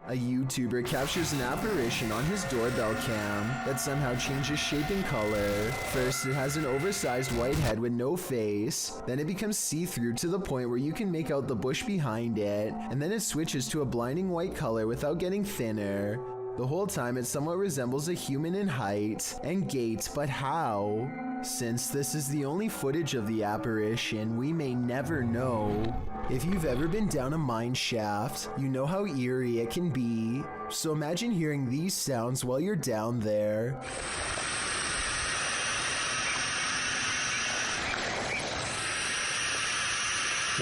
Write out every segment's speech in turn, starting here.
A YouTuber captures an apparition on his doorbell cam that somehow changes shape and color. First, it has an oversized white head with no face. Then it becomes see-through to the point where you can make out the bush behind it. And then it switches to a blinding white color without getting thinner. The whole time, it somewhat resembles a human in height and gait, but how? Since this is the only footage of the apparition, we may never know. If you've ever been down a mine shaft, you know how eerie it can be. So imagine hearing these sounds while you're down there.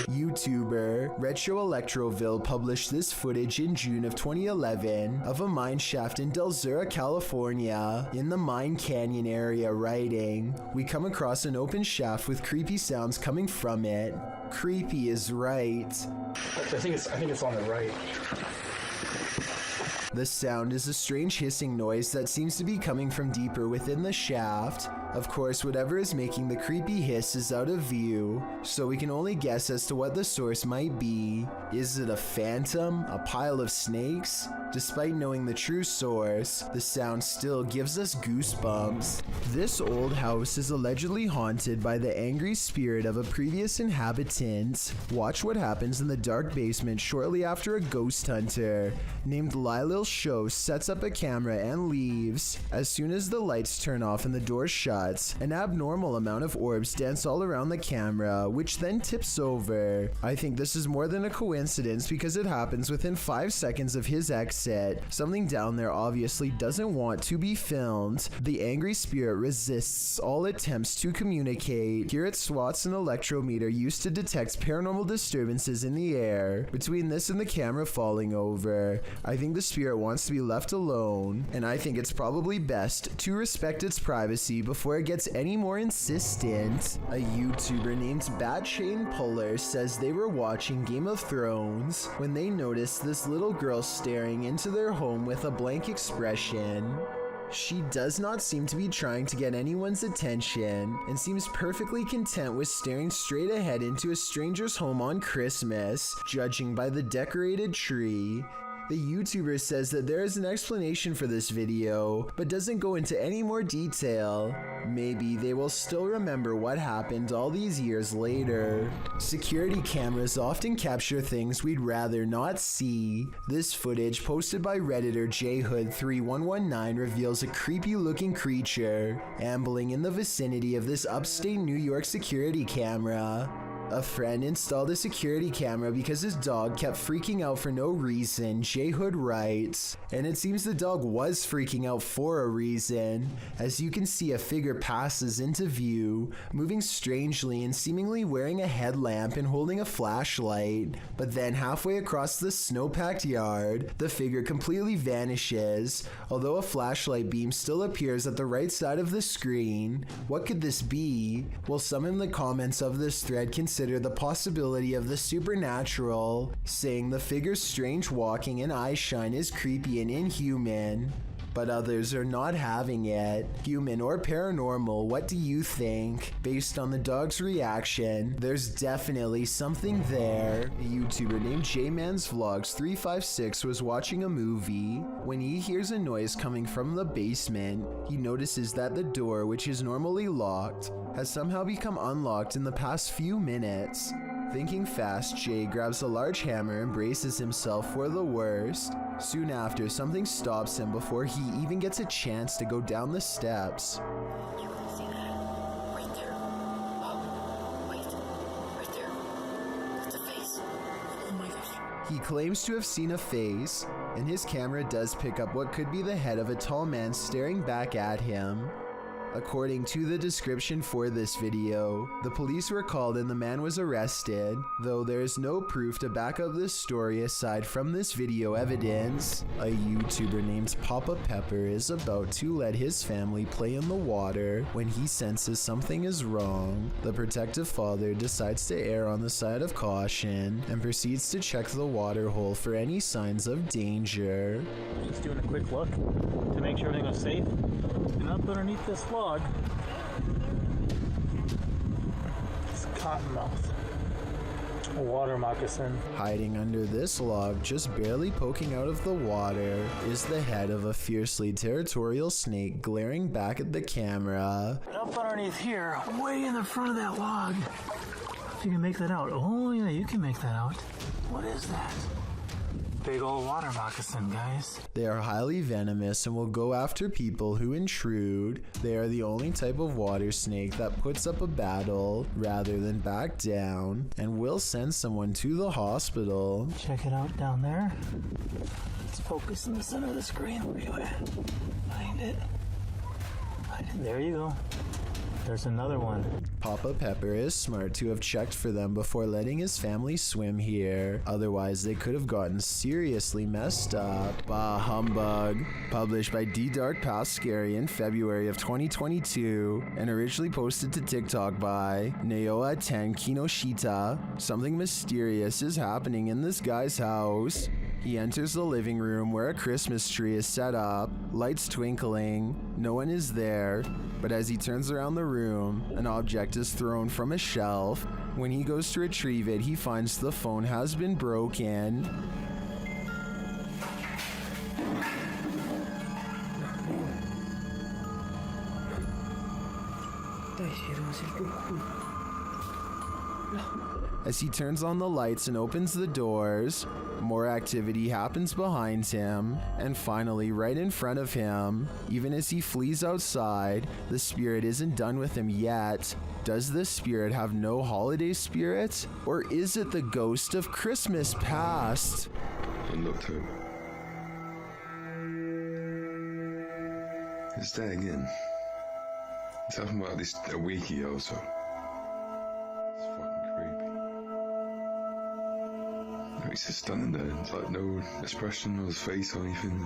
YouTuber Retro Electroville published this footage in June of 2011 of a mine shaft in Del Sur, California, in the Mine Canyon area, writing, "We come across an open shaft with creepy sounds coming from it." Creepy is right. I think it's on the right. The sound is a strange hissing noise that seems to be coming from deeper within the shaft. Of course, whatever is making the creepy hiss is out of view, so we can only guess as to what the source might be. Is it a phantom? A pile of snakes? Despite knowing the true source, the sound still gives us goosebumps. This old house is allegedly haunted by the angry spirit of a previous inhabitant. Watch what happens in the dark basement shortly after a ghost hunter named Lylil Show sets up a camera and leaves. As soon as the lights turn off and the door shuts, an abnormal amount of orbs dance all around the camera, which then tips over. I think this is more than a coincidence because it happens within 5 seconds of his exit. Something down there obviously doesn't want to be filmed. The angry spirit resists all attempts to communicate. Here it swats an electrometer used to detect paranormal disturbances in the air. Between this and the camera falling over, I think the spirit wants to be left alone, and I think it's probably best to respect its privacy before it gets any more insistent. A YouTuber named Bat Chain Puller says they were watching Game of Thrones when they noticed this little girl staring into their home with a blank expression. She does not seem to be trying to get anyone's attention and seems perfectly content with staring straight ahead into a stranger's home on Christmas, judging by the decorated tree. The YouTuber says that there is an explanation for this video, but doesn't go into any more detail. Maybe they will still remember what happened all these years later. Security cameras often capture things we'd rather not see. This footage, posted by Redditor JHood3119, reveals a creepy looking creature ambling in the vicinity of this upstate New York security camera. A friend installed a security camera because his dog kept freaking out for no reason, J-Hood writes. And it seems the dog was freaking out for a reason. As you can see, a figure passes into view, moving strangely and seemingly wearing a headlamp and holding a flashlight. But then halfway across the snow-packed yard, the figure completely vanishes, although a flashlight beam still appears at the right side of the screen. What could this be? Well, some in the comments of this thread consider the possibility of the supernatural, saying the figure's strange walking and eye shine is creepy and inhuman. But others are not having it. Human or paranormal, what do you think? Based on the dog's reaction, there's definitely something there. A YouTuber named JMansVlogs356 was watching a movie. When he hears a noise coming from the basement, he notices that the door, which is normally locked, has somehow become unlocked in the past few minutes. Thinking fast, Jay grabs a large hammer and braces himself for the worst. Soon after, something stops him before he even gets a chance to go down the steps. He claims to have seen a face, and his camera does pick up what could be the head of a tall man staring back at him. According to the description for this video, the police were called and the man was arrested, though there is no proof to back up this story aside from this video evidence. A YouTuber named Papa Pepper is about to let his family play in the water when he senses something is wrong. The protective father decides to err on the side of caution and proceeds to check the water hole for any signs of danger. Just doing a quick look to make sure everything was safe. And up underneath this log, it's cottonmouth. A water moccasin. Hiding under this log, just barely poking out of the water, is the head of a fiercely territorial snake glaring back at the camera. And up underneath here, way in the front of that log. If you can make that out. Oh yeah, you can make that out. What is that? Big old water moccasin, guys. They are highly venomous and will go after people who intrude. They are the only type of water snake that puts up a battle rather than back down, and will send someone to the hospital. Check it out down there. Let's focus in the center of the screen. Where you at? Find it. Find it. There you go. There's another one. Papa Pepper is smart to have checked for them before letting his family swim here. Otherwise, they could have gotten seriously messed up. Bah humbug. Published by D Dark Past Scary in February of 2022 and originally posted to TikTok by Naoa10 Kinoshita. Something mysterious is happening in this guy's house. He enters the living room where a Christmas tree is set up, lights twinkling, no one is there, but as he turns around the room, an object is thrown from a shelf. When he goes to retrieve it, he finds the phone has been broken. As he turns on the lights and opens the doors, more activity happens behind him, and finally right in front of him. Even as he flees outside, the spirit isn't done with him yet. Does this spirit have no holiday spirit? Or is it the ghost of Christmas past? In October. It's there again. It's happened about at least a week ago or so. It's fucking creepy. He's just standing there. It's like no expression on his face or anything.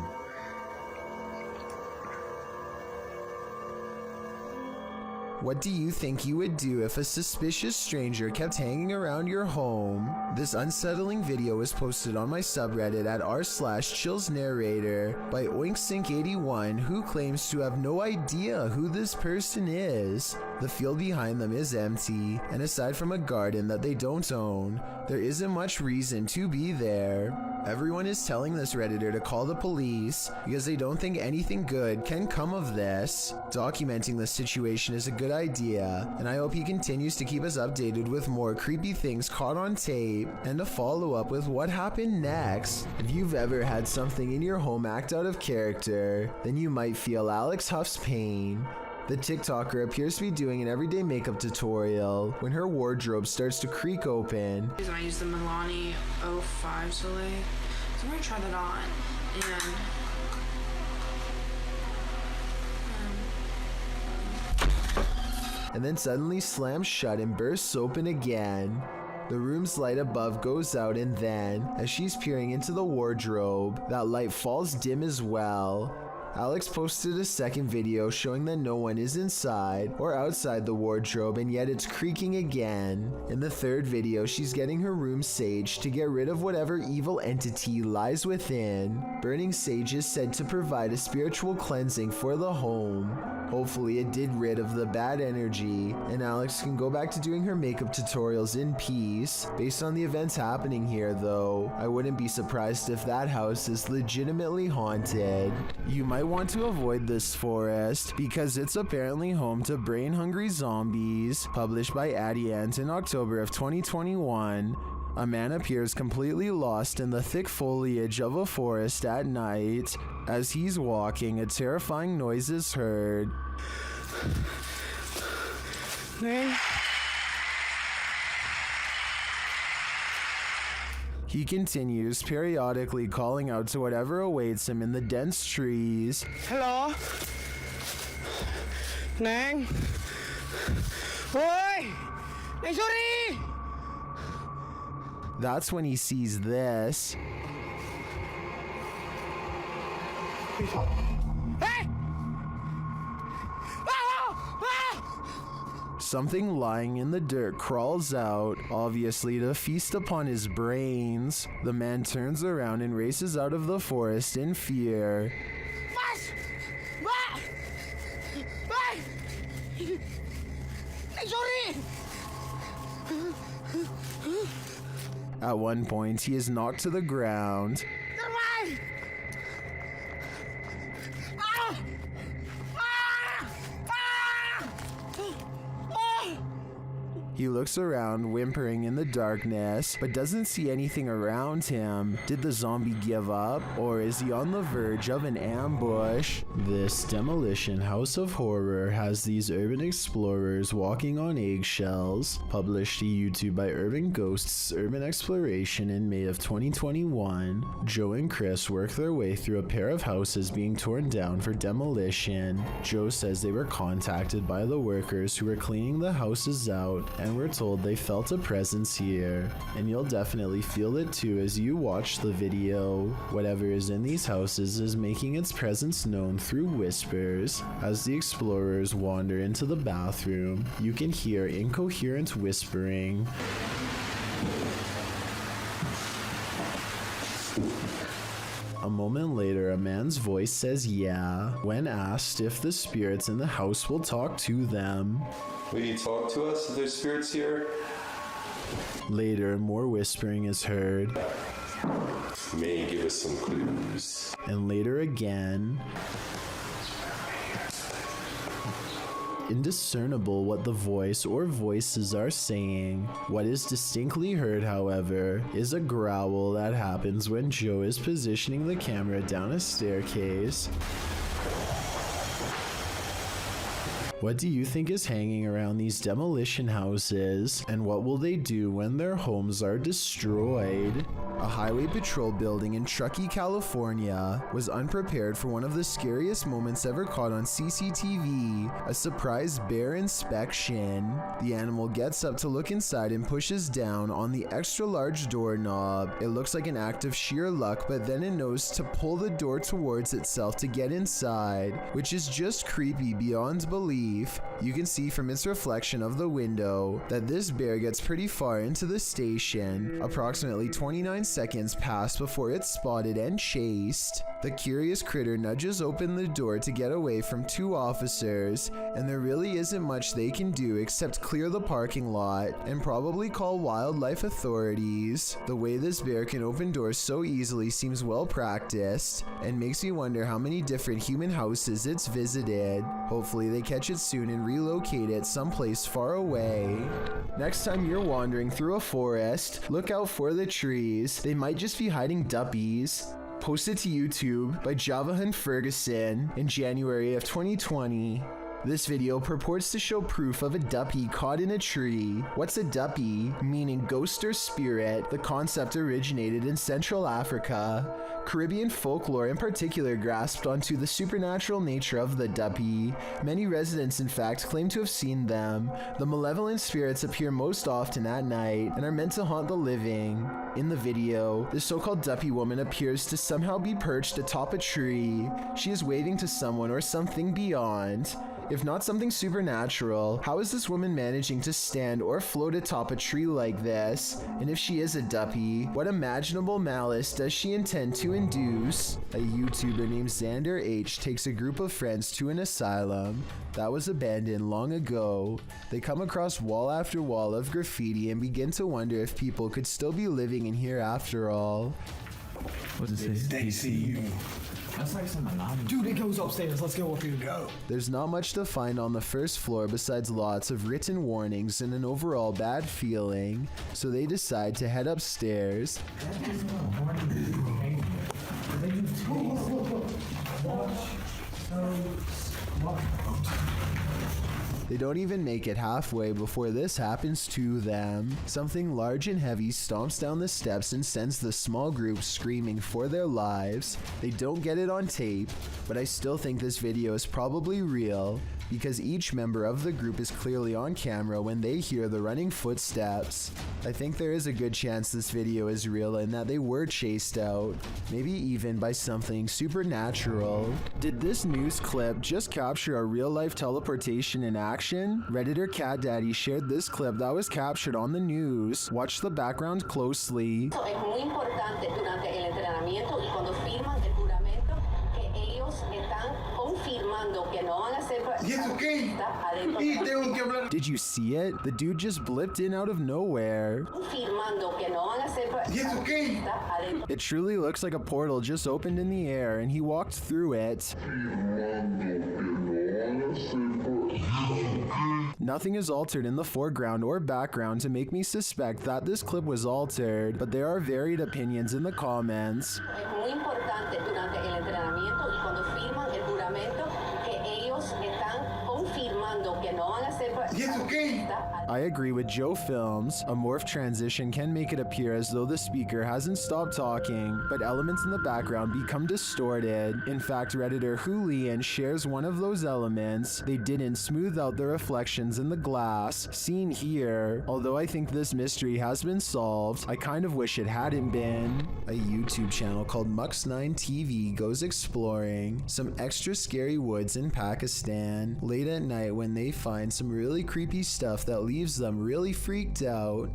What do you think you would do if a suspicious stranger kept hanging around your home? This unsettling video was posted on my subreddit at r/chillsnarrator by oinksync81, who claims to have no idea who this person is. The field behind them is empty, and aside from a garden that they don't own, there isn't much reason to be there. Everyone is telling this Redditor to call the police because they don't think anything good can come of this. Documenting the situation is a good idea, and I hope he continues to keep us updated with more creepy things caught on tape and to follow up with what happened next. If you've ever had something in your home act out of character, then you might feel Alex Huff's pain. The TikToker appears to be doing an everyday makeup tutorial when her wardrobe starts to creak open. I use the Milani 05 Soleil, so I'm gonna try that on, and then suddenly slams shut and bursts open again. The room's light above goes out, and then, as she's peering into the wardrobe, that light falls dim as well. Alex posted a second video showing that no one is inside or outside the wardrobe, and yet it's creaking again. In the third video, she's getting her room saged to get rid of whatever evil entity lies within. Burning sage is said to provide a spiritual cleansing for the home. Hopefully it did rid of the bad energy, and Alex can go back to doing her makeup tutorials in peace. Based on the events happening here though, I wouldn't be surprised if that house is legitimately haunted. You might want to avoid this forest because it's apparently home to brain-hungry zombies. Published by Addie Ant in October of 2021. A man appears completely lost in the thick foliage of a forest at night. As he's walking, a terrifying noise is heard. He continues, periodically calling out to whatever awaits him in the dense trees. Hello? Nang? Oi! Nang, sorry! That's when he sees this. Hey! Something lying in the dirt crawls out, obviously to feast upon his brains. The man turns around and races out of the forest in fear. At one point, he is knocked to the ground. He looks around, whimpering in the darkness, but doesn't see anything around him. Did the zombie give up, or is he on the verge of an ambush? This demolition house of horror has these urban explorers walking on eggshells. Published to YouTube by Urban Ghosts Urban Exploration in May of 2021, Joe and Chris work their way through a pair of houses being torn down for demolition. Joe says they were contacted by the workers who were cleaning the houses out, and we're told they felt a presence here, and you'll definitely feel it too as you watch the video. Whatever is in these houses is making its presence known through whispers. As the explorers wander into the bathroom, you can hear incoherent whispering. A moment later, a man's voice says yeah, when asked if the spirits in the house will talk to them. Will you talk to us if there's spirits here? Later, more whispering is heard. May give us some clues. And later again. Indiscernible what the voice or voices are saying. What is distinctly heard, however, is a growl that happens when Joe is positioning the camera down a staircase. What do you think is hanging around these demolition houses, and what will they do when their homes are destroyed? A highway patrol building in Truckee, California was unprepared for one of the scariest moments ever caught on CCTV, a surprise bear inspection. The animal gets up to look inside and pushes down on the extra large doorknob. It looks like an act of sheer luck, but then it knows to pull the door towards itself to get inside, which is just creepy beyond belief. You can see from its reflection of the window that this bear gets pretty far into the station. Approximately 29 seconds pass before it's spotted and chased. The curious critter nudges open the door to get away from two officers, and there really isn't much they can do except clear the parking lot and probably call wildlife authorities. The way this bear can open doors so easily seems well practiced and makes me wonder how many different human houses it's visited. Hopefully they catch it soon and relocate it someplace far away. Next time you're wandering through a forest, look out for the trees. They might just be hiding duppies. Posted to YouTube by Javahan Ferguson in January of 2020. This video purports to show proof of a duppy caught in a tree. What's a duppy? Meaning ghost or spirit. The concept originated in Central Africa. Caribbean folklore in particular grasped onto the supernatural nature of the duppy. Many residents in fact claim to have seen them. The malevolent spirits appear most often at night and are meant to haunt the living. In the video, the so-called duppy woman appears to somehow be perched atop a tree. She is waving to someone or something beyond. If not something supernatural, how is this woman managing to stand or float atop a tree like this? And if she is a duppy, what imaginable malice does she intend to induce? A YouTuber named Xander H takes a group of friends to an asylum that was abandoned long ago. They come across wall after wall of graffiti and begin to wonder if people could still be living in here after all. What does it say? They see you. That's like some anonymous. Dude, it goes upstairs. Let's go up here. Go. There's not much to find on the first floor besides lots of written warnings and an overall bad feeling, so they decide to head upstairs. They don't even make it halfway before this happens to them. Something large and heavy stomps down the steps and sends the small group screaming for their lives. They don't get it on tape, but I still think this video is probably real, because each member of the group is clearly on camera when they hear the running footsteps. I think there is a good chance this video is real and that they were chased out, maybe even by something supernatural. Did this news clip just capture a real-life teleportation in action? Redditor Cat Daddy shared this clip that was captured on the news. Watch the background closely. Es muy importante durante el entrenamiento y cuando firman el juramento que ellos están confirmando que no van a ser ¿Y eso qué? adentro. Y tengo que hablar Did you see it? The dude just blipped in out of nowhere. Firmando que no van a hacer. ¿Y eso qué? It truly looks like a portal just opened in the air and he walked through it. Nothing is altered in the foreground or background to make me suspect that this clip was altered, but there are varied opinions in the comments. Es muy importante durante el entrenamiento y cuando firman el juramento que ellos están confirmando que no van a hacer. ¿Y eso qué? I agree with Joe Films. A morph transition can make it appear as though the speaker hasn't stopped talking, but elements in the background become distorted. In fact, Redditor Julian shares one of those elements. They didn't smooth out the reflections in the glass, seen here. Although I think this mystery has been solved, I kind of wish it hadn't been. A YouTube channel called Mux9 TV goes exploring some extra scary woods in Pakistan late at night when they find some really creepy stuff that leaves them really freaked out.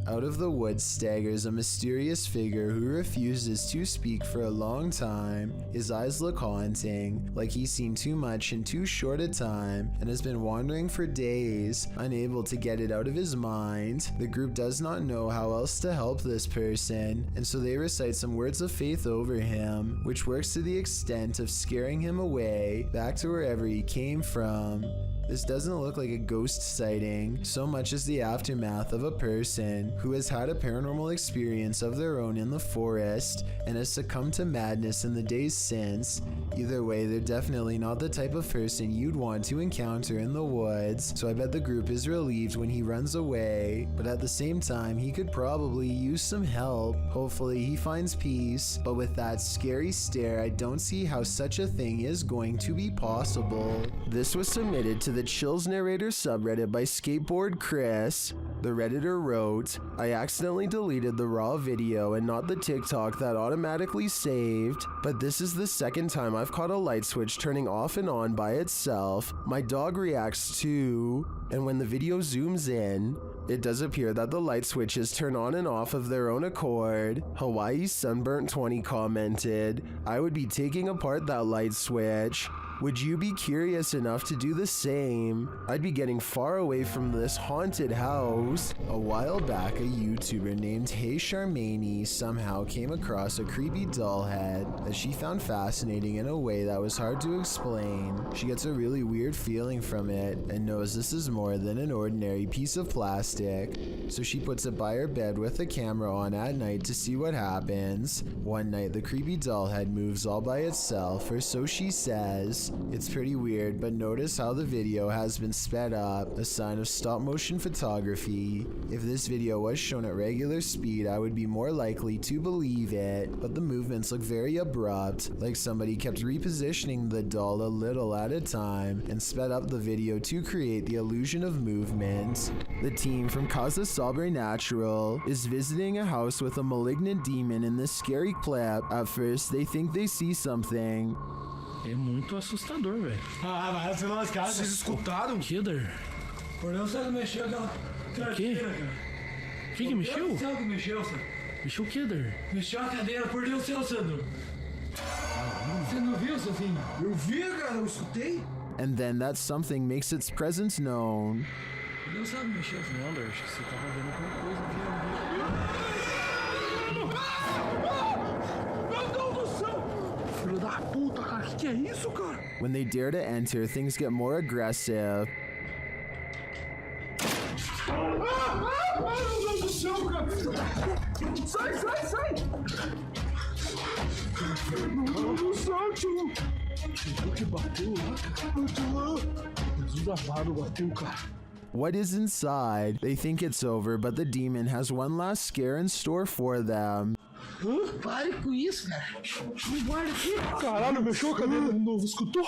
Out of the woods staggers a mysterious figure who refuses to speak for a long time. His eyes look haunting, like he's seen too much in too short a time and has been wandering for days, unable to get it out of his mind. The group does not know how else to help this person, and so they recite some words of faith over him, which works to the extent of scaring him away back to wherever he came from. This doesn't look like a ghost sighting so much as the aftermath of a person who has had a paranormal experience of their own in the forest and has succumbed to madness in the days since. Either way, they're definitely not the type of person you'd want to encounter in the woods, so I bet the group is relieved when he runs away, but at the same time, he could probably use some help. Hopefully he finds peace, but with that scary stare, I don't see how such a thing is going to be possible. This was submitted to the Chills Narrator subreddit by Skateboard Chris. The Redditor wrote, I accidentally deleted the raw video and not the TikTok that automatically saved, but this is the second time I've caught a light switch turning off and on by itself. My dog reacts too, and when the video zooms in, it does appear that the light switches turn on and off of their own accord. Hawaii Sunburnt 20 commented, I would be taking apart that light switch. Would you be curious enough to do the same? I'd be getting far away from this haunted house. A while back, a YouTuber named Hey Charmaine somehow came across a creepy doll head that she found fascinating in a way that was hard to explain. She gets a really weird feeling from it and knows this is more than an ordinary piece of plastic. So she puts it by her bed with the camera on at night to see what happens. One night, the creepy doll head moves all by itself, or so she says. It's pretty weird, but notice how the video has been sped up, a sign of stop motion photography. If this video was shown at regular speed, I would be more likely to believe it, but the movements look very abrupt, like somebody kept repositioning the doll a little at a time and sped up the video to create the illusion of movement. The team from Casa Sobrenatural is visiting a house with a malignant demon in this scary clip. At first, they think they see something. É muito assustador, velho. Ah, mas você não escada. Vocês escutaram? Killer? Por Deus, você não mexeu aquela cadeira, cara. O que mexeu? Por Deus, que mexeu, Sandro. Mexeu o Killer? Mexeu a cadeira, por Deus, Sandro. Você não viu, Sofinho? Eu vi, cara, eu escutei. And then that something makes its presence known. Por Deus, sabe mexeu, Sandro. Não, acho que você tava vendo alguma coisa aqui. Filho da puta, cara, que é isso, cara? When they dare to enter, things get more aggressive. Meu Deus do céu, cara! Sai! Meu Deus do céu, tio! Viu que bateu lá, cara? Jesus amado, bateu, cara. What is inside? They think it's over, but the demon has one last scare in store for them. Pare com isso, cara. Não guarda aqui. Caralho, mexeu a cadeira de novo. Escutou?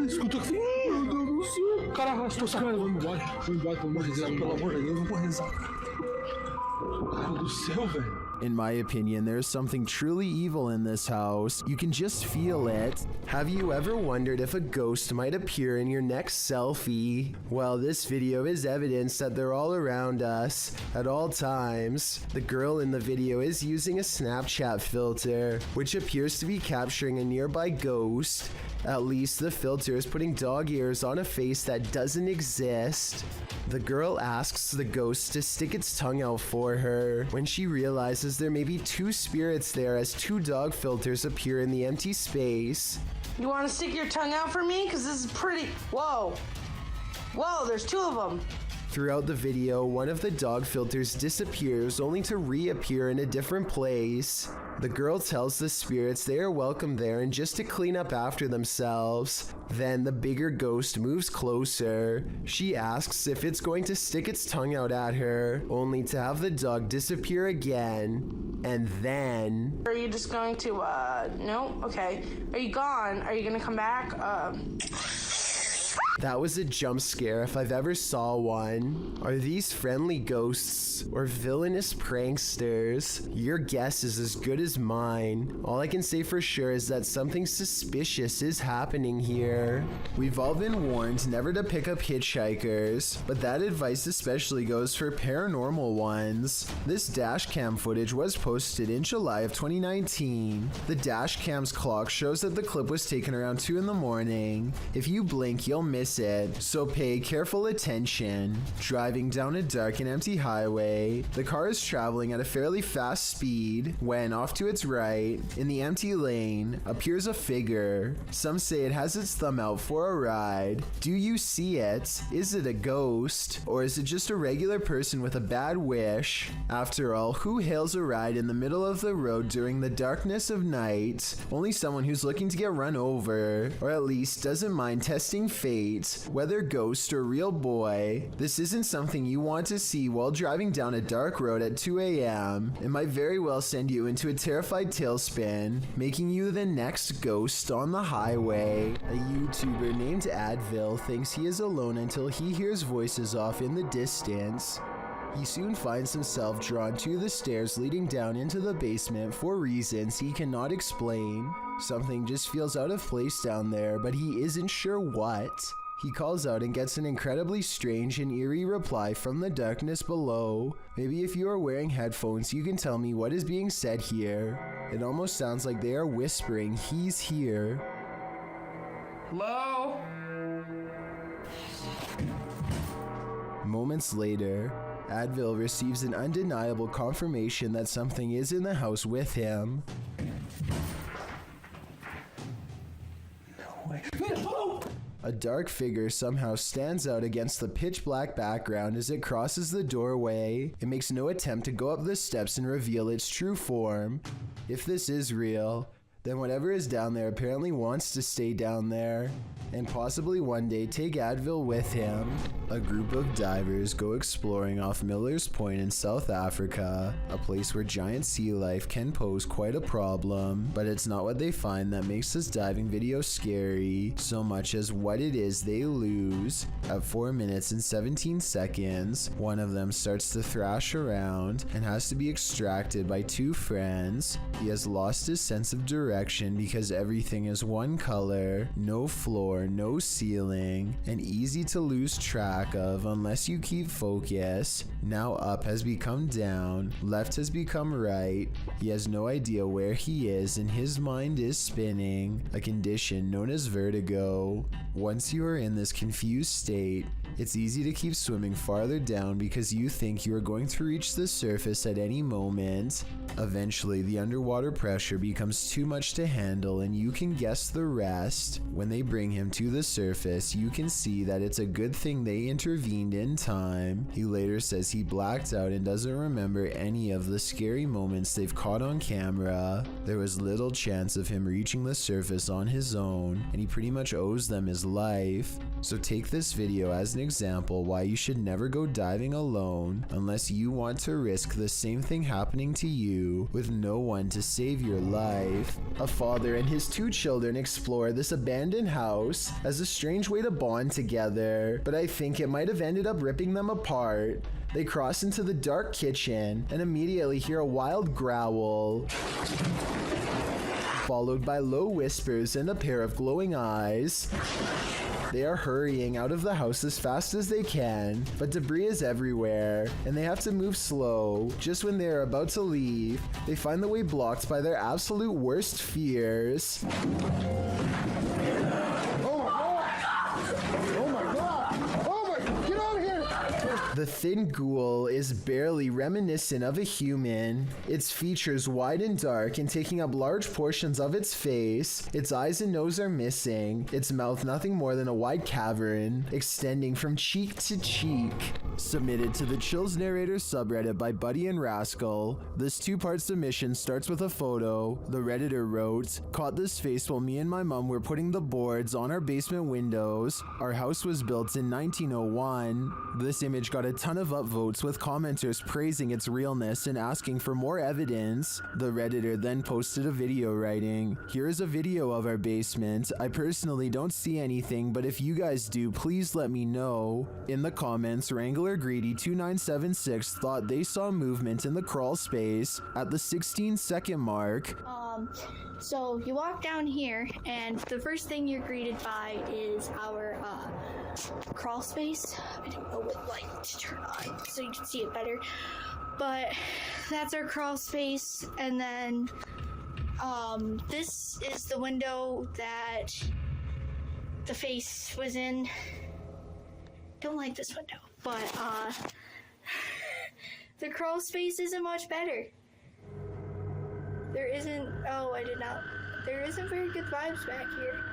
Escutou que... Meu Deus do céu. Cara, arrastou essa cara. Vamos embora, pelo amor de Deus. Pelo amor de Deus, não vou rezar. Cara do céu, velho. In my opinion, there's something truly evil in this house. You can just feel it. Have you ever wondered if a ghost might appear in your next selfie? Well, this video is evidence that they're all around us at all times. The girl in the video is using a Snapchat filter, which appears to be capturing a nearby ghost. At least the filter is putting dog ears on a face that doesn't exist. The girl asks the ghost to stick its tongue out for her when she realizes there may be two spirits there as two dog filters appear in the empty space. You want to stick your tongue out for me? Because this is pretty... Whoa. Whoa, there's two of them. Throughout the video, one of the dog filters disappears only to reappear in a different place. The girl tells the spirits they are welcome there and just to clean up after themselves. Then the bigger ghost moves closer. She asks if it's going to stick its tongue out at her, only to have the dog disappear again. And then... Are you just going to, no? Okay. Are you gone? Are you gonna come back? That was a jump scare if I've ever saw one. Are these friendly ghosts or villainous pranksters? Your guess is as good as mine. All I can say for sure is that something suspicious is happening here. We've all been warned never to pick up hitchhikers, but that advice especially goes for paranormal ones. This dash cam footage was posted in July of 2019. The dash cam's clock shows that the clip was taken around 2 in the morning. If you blink, you'll miss it, so pay careful attention. Driving down a dark and empty highway, the car is traveling at a fairly fast speed when off to its right, in the empty lane, appears a figure. Some say it has its thumb out for a ride. Do you see it? Is it a ghost? Or is it just a regular person with a bad wish? After all, who hails a ride in the middle of the road during the darkness of night? Only someone who's looking to get run over, or at least doesn't mind testing fate, whether ghost or real boy. This isn't something you want to see while driving down a dark road at 2 a.m. It might very well send you into a terrified tailspin, making you the next ghost on the highway. A YouTuber named Advil thinks he is alone until he hears voices off in the distance. He soon finds himself drawn to the stairs leading down into the basement for reasons he cannot explain. Something just feels out of place down there, but he isn't sure what. He calls out and gets an incredibly strange and eerie reply from the darkness below. Maybe if you are wearing headphones, you can tell me what is being said here. It almost sounds like they are whispering, "He's here." Hello? Moments later, Advil receives an undeniable confirmation that something is in the house with him. No way. A dark figure somehow stands out against the pitch black background as it crosses the doorway. It makes no attempt to go up the steps and reveal its true form. If this is real, then whatever is down there apparently wants to stay down there, and possibly one day take Advil with him. A group of divers go exploring off Miller's Point in South Africa, a place where giant sea life can pose quite a problem, but it's not what they find that makes this diving video scary, so much as what it is they lose. At 4 minutes and 17 seconds, one of them starts to thrash around and has to be extracted by two friends. He has lost his sense of direction because everything is one color, no floor, no ceiling, and easy to lose track of unless you keep focus. Now up has become down, left has become right. He has no idea where he is and his mind is spinning, a condition known as vertigo. Once you are in this confused state, it's easy to keep swimming farther down because you think you are going to reach the surface at any moment. Eventually, the underwater pressure becomes too much to handle and you can guess the rest. When they bring him to the surface, you can see that it's a good thing they intervened in time. He later says he blacked out and doesn't remember any of the scary moments they've caught on camera. There was little chance of him reaching the surface on his own, and he pretty much owes them his life. So take this video as an example why you should never go diving alone unless you want to risk the same thing happening to you with no one to save your life. A father and his 2 children explore this abandoned house as a strange way to bond together, but I think it might have ended up ripping them apart. They cross into the dark kitchen and immediately hear a wild growl, followed by low whispers and a pair of glowing eyes. They are hurrying out of the house as fast as they can, but debris is everywhere, and they have to move slow. Just when they are about to leave, they find the way blocked by their absolute worst fears. The thin ghoul is barely reminiscent of a human, its features wide and dark and taking up large portions of its face. Its eyes and nose are missing, its mouth nothing more than a wide cavern, extending from cheek to cheek. Submitted to the Chills Narrator subreddit by Buddy and Rascal, this 2-part submission starts with a photo. The Redditor wrote, "Caught this face while me and my mom were putting the boards on our basement windows. Our house was built in 1901. This image got a ton of upvotes with commenters praising its realness and asking for more evidence. The Redditor then posted a video writing, "Here is a video of our basement. I personally don't see anything, but if you guys do, please let me know." In the comments, Wrangler Greedy 2976 thought they saw movement in the crawl space at the 16-second mark. So you walk down here, and the first thing you're greeted by is our crawl space. I don't know what light to turn on so you can see it better, but that's our crawl space. And then this is the window that the face was in. Don't like this window, but the crawl space isn't much better. There isn't very good vibes back here.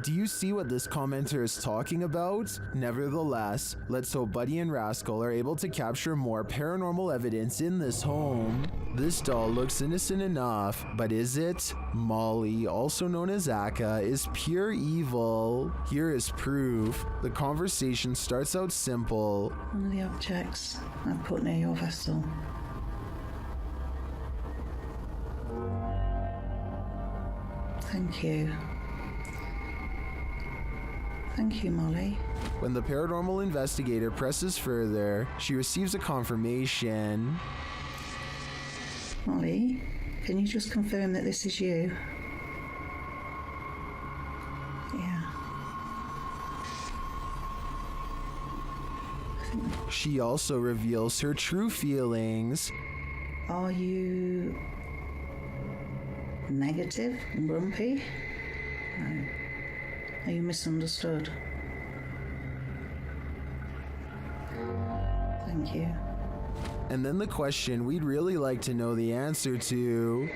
Do you see what this commenter is talking about? Nevertheless, let's hope Buddy and Rascal are able to capture more paranormal evidence in this home. This doll looks innocent enough, but is it? Molly, also known as Akka, is pure evil. Here is proof. The conversation starts out simple. One of the objects I put near your vessel. Thank you. Thank you, Molly. When the paranormal investigator presses further, she receives a confirmation. Molly, can you just confirm that this is you? Yeah. She also reveals her true feelings. Are you negative and grumpy? No. Are you misunderstood? Thank you. And then the question we'd really like to know the answer to.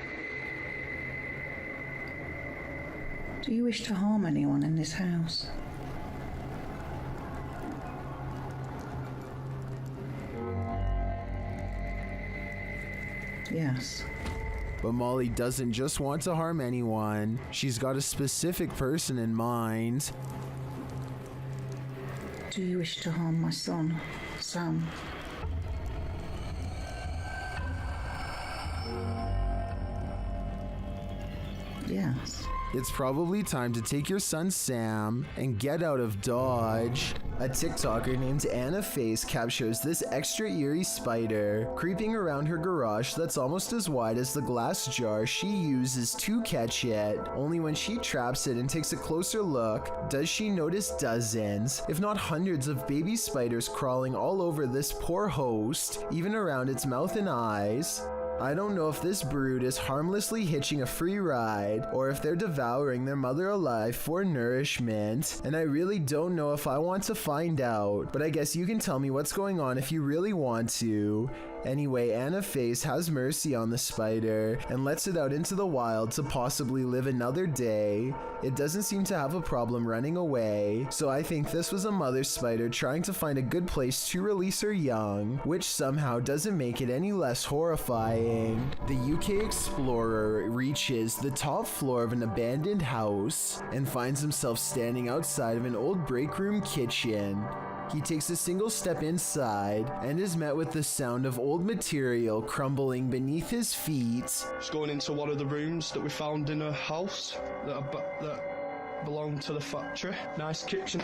Do you wish to harm anyone in this house? Yes. But Molly doesn't just want to harm anyone. She's got a specific person in mind. Do you wish to harm my son, Sam? Yes. It's probably time to take your son Sam and get out of Dodge. A TikToker named Anna Face captures this extra eerie spider creeping around her garage that's almost as wide as the glass jar she uses to catch it. Only when she traps it and takes a closer look does she notice dozens, if not hundreds of baby spiders crawling all over this poor host, even around its mouth and eyes. I don't know if this brood is harmlessly hitching a free ride or if they're devouring their mother alive for nourishment, and I really don't know if I want to find out, but I guess you can tell me what's going on if you really want to. Anyway, Anna Face has mercy on the spider and lets it out into the wild to possibly live another day. It doesn't seem to have a problem running away, so I think this was a mother spider trying to find a good place to release her young, which somehow doesn't make it any less horrifying. The UK explorer reaches the top floor of an abandoned house and finds himself standing outside of an old break room kitchen. He takes a single step inside and is met with the sound of old material crumbling beneath his feet. Just going into one of the rooms that we found in a house that belonged to the factory. Nice kitchen.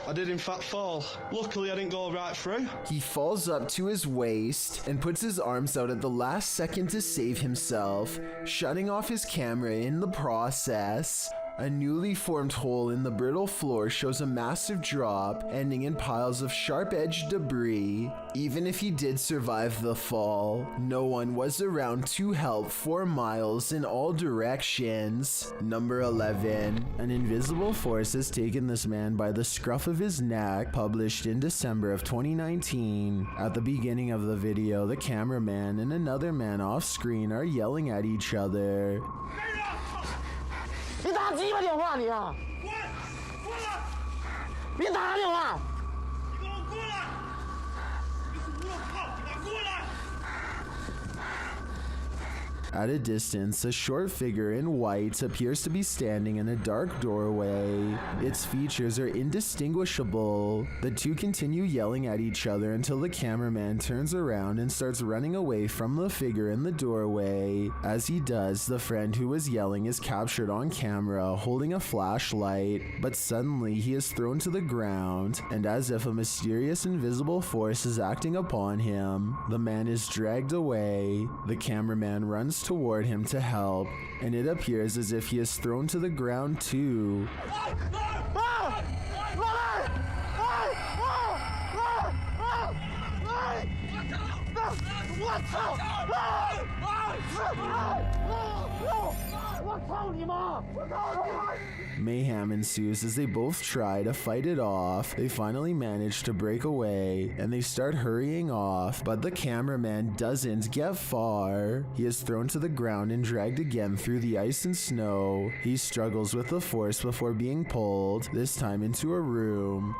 I did in fact fall. Luckily I didn't go right through. He falls up to his waist and puts his arms out at the last second to save himself, shutting off his camera in the process. A newly formed hole in the brittle floor shows a massive drop, ending in piles of sharp-edged debris. Even if he did survive the fall, no one was around to help 4 miles in all directions. Number 11. An invisible force has taken this man by the scruff of his neck, published in December of 2019. At the beginning of the video, the cameraman and another man off screen are yelling at each other. 你打鸡巴电话你啊！别打电话！你给我过来！我操！你给我过来！ At a distance, a short figure in white appears to be standing in a dark doorway. Its features are indistinguishable. The two continue yelling at each other until the cameraman turns around and starts running away from the figure in the doorway. As he does, the friend who was yelling is captured on camera holding a flashlight, but suddenly he is thrown to the ground, and as if a mysterious invisible force is acting upon him, the man is dragged away. The cameraman runs toward him to help, and it appears as if he is thrown to the ground too. Mayhem ensues as they both try to fight it off. They finally manage to break away and they start hurrying off, but the cameraman doesn't get far. He is thrown to the ground and dragged again through the ice and snow. He struggles with the force before being pulled, this time into a room.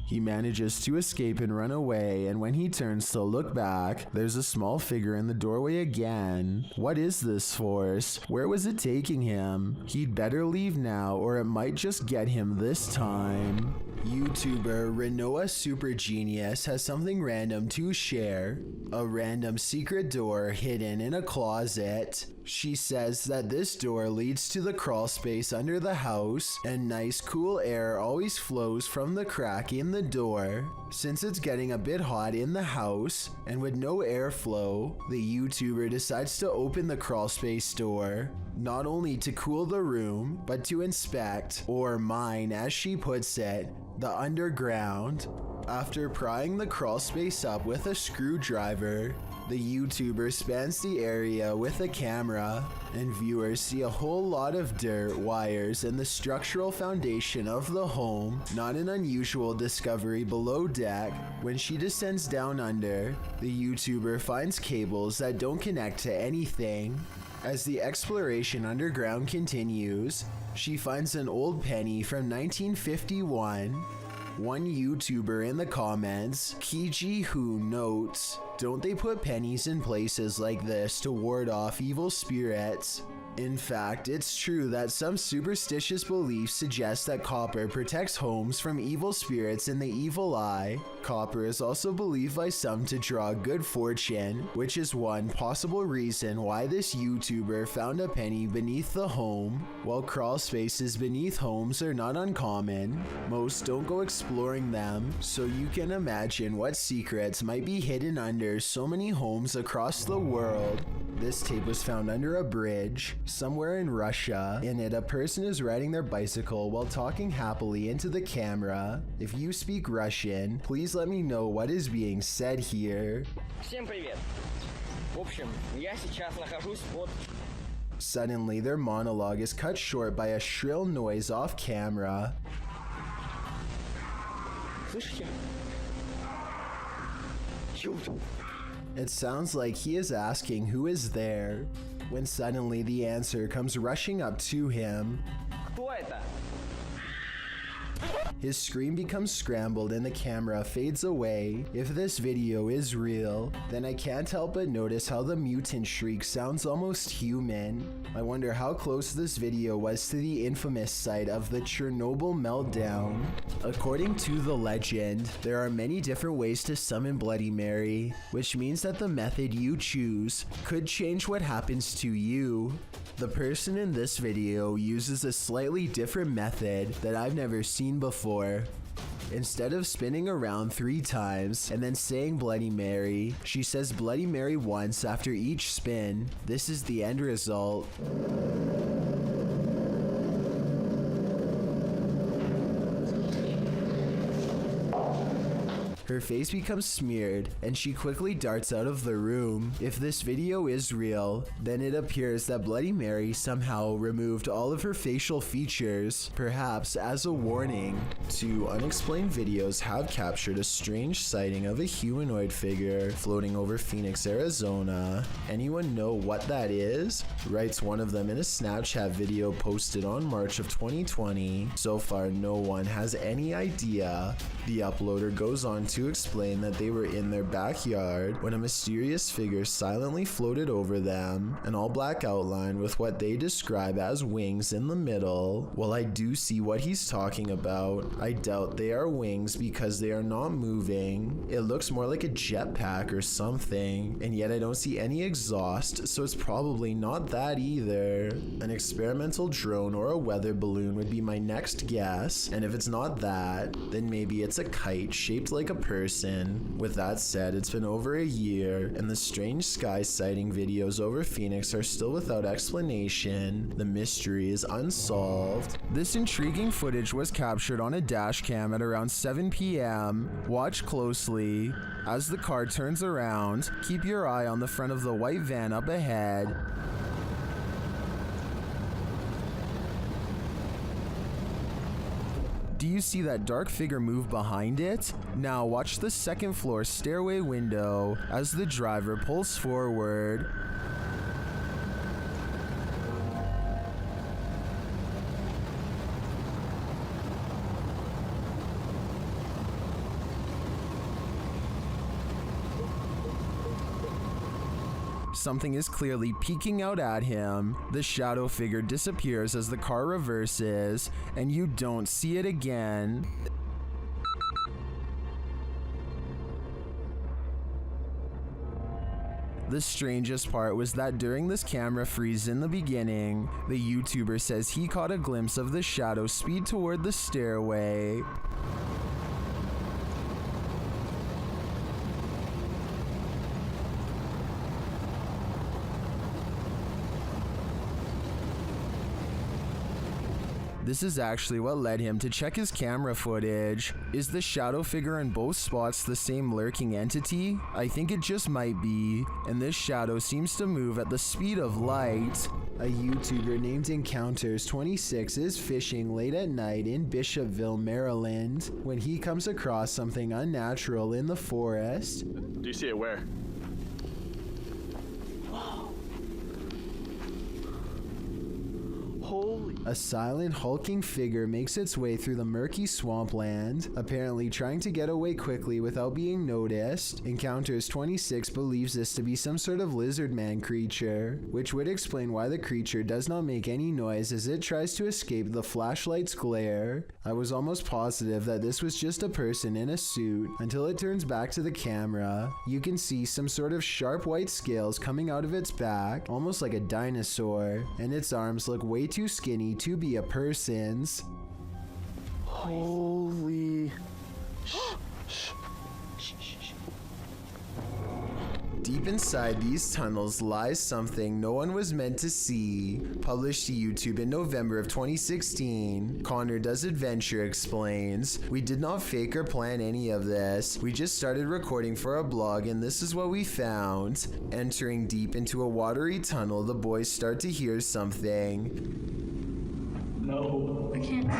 He manages to escape and run away, and when he turns to look back, there's a small figure in the doorway again. What is this force? Where was it taking him? He'd better leave now, or it might just get him this time. YouTuber Renoa Super Genius has something random to share. A random secret door hidden in a closet. She says that this door leads to the crawl space under the house, and nice cool air always flows from the crack in the door. Since it's getting a bit hot in the house, and with no airflow, the YouTuber decides to open the crawl space door, not only to cool the room, but to inspect, or mine as she puts it, the underground. After prying the crawl space up with a screwdriver, the YouTuber spans the area with a camera, and viewers see a whole lot of dirt, wires, and the structural foundation of the home. Not an unusual discovery below deck. When she descends down under, the YouTuber finds cables that don't connect to anything. As the exploration underground continues, she finds an old penny from 1951. One YouTuber in the comments, Kiji Who, notes, "Don't they put pennies in places like this to ward off evil spirits?" In fact, it's true that some superstitious beliefs suggest that copper protects homes from evil spirits and the evil eye. Copper is also believed by some to draw good fortune, which is one possible reason why this YouTuber found a penny beneath the home. While crawl spaces beneath homes are not uncommon, most don't go exploring them, so you can imagine what secrets might be hidden under so many homes across the world. This tape was found under a bridge somewhere in Russia. In it, a person is riding their bicycle while talking happily into the camera. If you speak Russian, please let me know what is being said here. Всем привет! В общем, я сейчас нахожусь под... Suddenly, their monologue is cut short by a shrill noise off camera. Слышите? It sounds like he is asking who is there, when suddenly the answer comes rushing up to him. Кто это? His scream becomes scrambled and the camera fades away. If this video is real, then I can't help but notice how the mutant shriek sounds almost human. I wonder how close this video was to the infamous site of the Chernobyl meltdown. According to the legend, there are many different ways to summon Bloody Mary, which means that the method you choose could change what happens to you. The person in this video uses a slightly different method that I've never seen before. Instead of spinning around 3 times and then saying Bloody Mary, she says Bloody Mary once after each spin. This is the end result. Her face becomes smeared and she quickly darts out of the room. If this video is real, then it appears that Bloody Mary somehow removed all of her facial features, perhaps as a warning. 2 unexplained videos have captured a strange sighting of a humanoid figure floating over Phoenix, Arizona. Anyone know what that is? Writes one of them in a Snapchat video posted on March of 2020. So far, no one has any idea. The uploader goes on to explain that they were in their backyard when a mysterious figure silently floated over them, an all-black outline with what they describe as wings in the middle. While I do see what he's talking about, I doubt they are wings because they are not moving. It looks more like a jetpack or something, and yet I don't see any exhaust, so it's probably not that either. An experimental drone or a weather balloon would be my next guess, and if it's not that, then maybe it's a kite shaped like a person. With that said, it's been over a year, and the strange sky sighting videos over Phoenix are still without explanation. The mystery is unsolved. This intriguing footage was captured on a dash cam at around 7 p.m. Watch closely. As the car turns around, keep your eye on the front of the white van up ahead. Do you see that dark figure move behind it? Now watch the second floor stairway window as the driver pulls forward. Something is clearly peeking out at him. The shadow figure disappears as the car reverses, and you don't see it again. The strangest part was that during this camera freeze in the beginning, the YouTuber says he caught a glimpse of the shadow speed toward the stairway. This is actually what led him to check his camera footage. Is the shadow figure in both spots the same lurking entity? I think it just might be, and this shadow seems to move at the speed of light. A YouTuber named Encounters26 is fishing late at night in Bishopville, Maryland, when he comes across something unnatural in the forest. Do you see it where? A silent, hulking figure makes its way through the murky swampland, apparently trying to get away quickly without being noticed. Encounters26 believes this to be some sort of lizard man creature, which would explain why the creature does not make any noise as it tries to escape the flashlight's glare. I was almost positive that this was just a person in a suit, until it turns back to the camera. You can see some sort of sharp white scales coming out of its back, almost like a dinosaur, and its arms look way too skinny to be a person's. Holy... Deep inside these tunnels lies something no one was meant to see. Published to YouTube in November of 2016, Connor Does Adventure explains, "We did not fake or plan any of this. We just started recording for a blog and this is what we found." Entering deep into a watery tunnel, the boys start to hear something. No. I can't.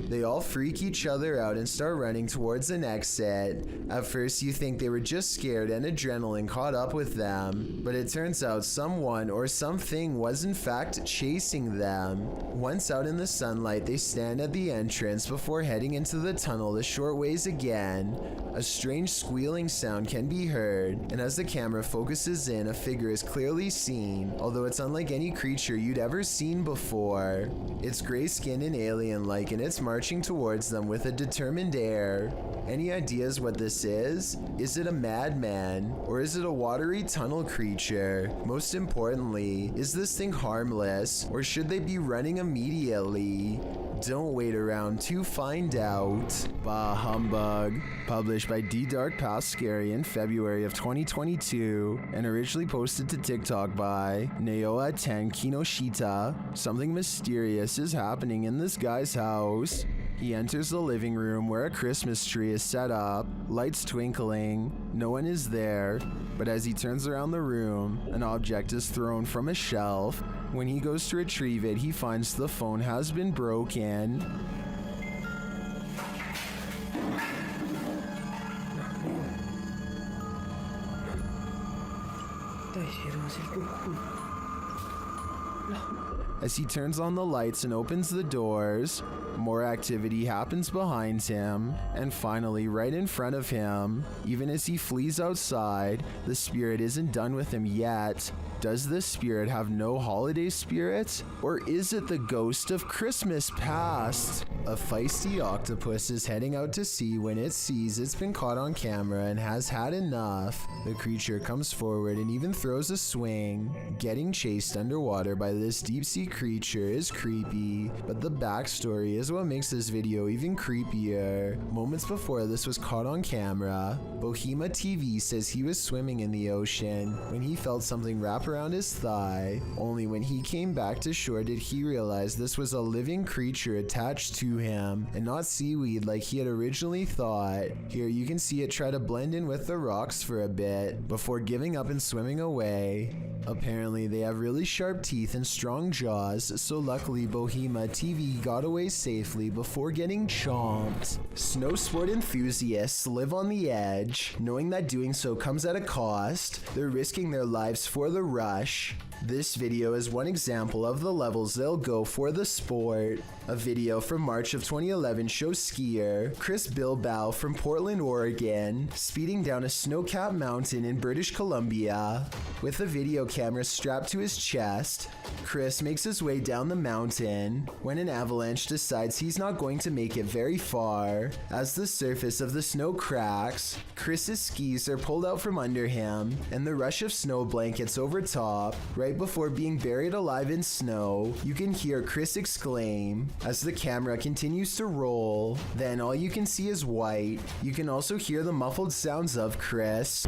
They all freak each other out and start running towards an exit. At first you think they were just scared and adrenaline caught up with them, but it turns out someone or something was in fact chasing them. Once out in the sunlight, they stand at the entrance before heading into the tunnel the short ways again. A strange squealing sound can be heard, and as the camera focuses in, a figure is clearly seen, although it's unlike any creature you'd ever seen before. It's gray-skinned and alien-like, and it's marching towards them with a determined air. Any ideas what this is? Is it a madman? Or is it a watery tunnel creature? Most importantly, is this thing harmless? Or should they be running immediately? Don't wait around to find out. Bah humbug. Published by D Dark Past Scary in February of 2022 and originally posted to TikTok by Naoa10 Kinoshita. Something mysterious is happening in this guy's house. He enters the living room where a Christmas tree is set up, lights twinkling, no one is there, but as he turns around the room, an object is thrown from a shelf. When he goes to retrieve it, he finds the phone has been broken. As he turns on the lights and opens the doors, more activity happens behind him, and finally right in front of him. Even as he flees outside, the spirit isn't done with him yet. Does this spirit have no holiday spirit? Or is it the ghost of Christmas past? A feisty octopus is heading out to sea when it sees it's been caught on camera and has had enough. The creature comes forward and even throws a swing. Getting chased underwater by this deep sea creature is creepy, but the backstory is what makes this video even creepier. Moments before this was caught on camera, Bohema TV says he was swimming in the ocean when he felt something wrap around his thigh. Only when he came back to shore did he realize this was a living creature attached to him and not seaweed like he had originally thought. Here you can see it try to blend in with the rocks for a bit before giving up and swimming away. Apparently they have really sharp teeth and strong jaws, so luckily Bohema TV got away safely before getting chomped. Snow sport enthusiasts live on the edge, knowing that doing so comes at a cost. They're risking their lives for the rush. This video is one example of the levels they'll go for the sport. A video from March of 2011 shows skier Chris Bilbao from Portland, Oregon, speeding down a snow-capped mountain in British Columbia. With a video camera strapped to his chest, Chris makes his way down the mountain when an avalanche decides he's not going to make it very far. As the surface of the snow cracks, Chris's skis are pulled out from under him, and the rush of snow blankets over top. Right before being buried alive in snow, you can hear Chris exclaim as the camera continues to roll. Then all you can see is white. You can also hear the muffled sounds of Chris.